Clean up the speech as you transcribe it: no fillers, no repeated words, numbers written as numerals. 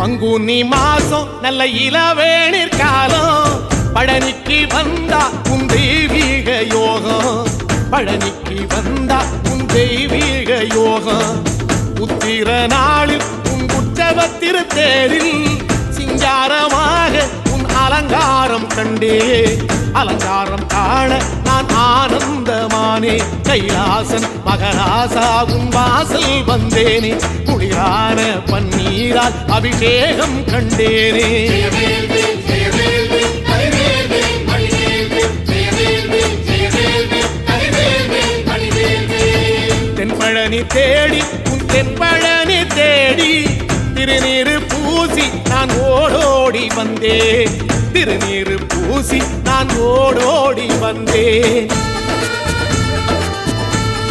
பங்குனி மாசம் நல்ல இளவேணிற் காலம் பழனிக்கு வந்தா உன் தெய்வீக யோகம் பழனிக்கு வந்தா உன் தெய்வீக யோகம் உத்திர நாளில் உன் உற்சவ தேரில் சிங்காரமாக உன் அலங்காரம் கண்டே அலங்காரம் காண நான் ஆனந்தமானே கைலாசன் மகராசா உன் வாசல் வந்தேனே குளிரான பன்னீரால் அபிஷேகம் கண்டேனே தென்பழனி தேடி உன் தென்பழனி தேடி திருநீரு பூசி நான் ஓடோடி வந்தேன் திருநீரு பூசி நான் ஓடோடி வந்தேன்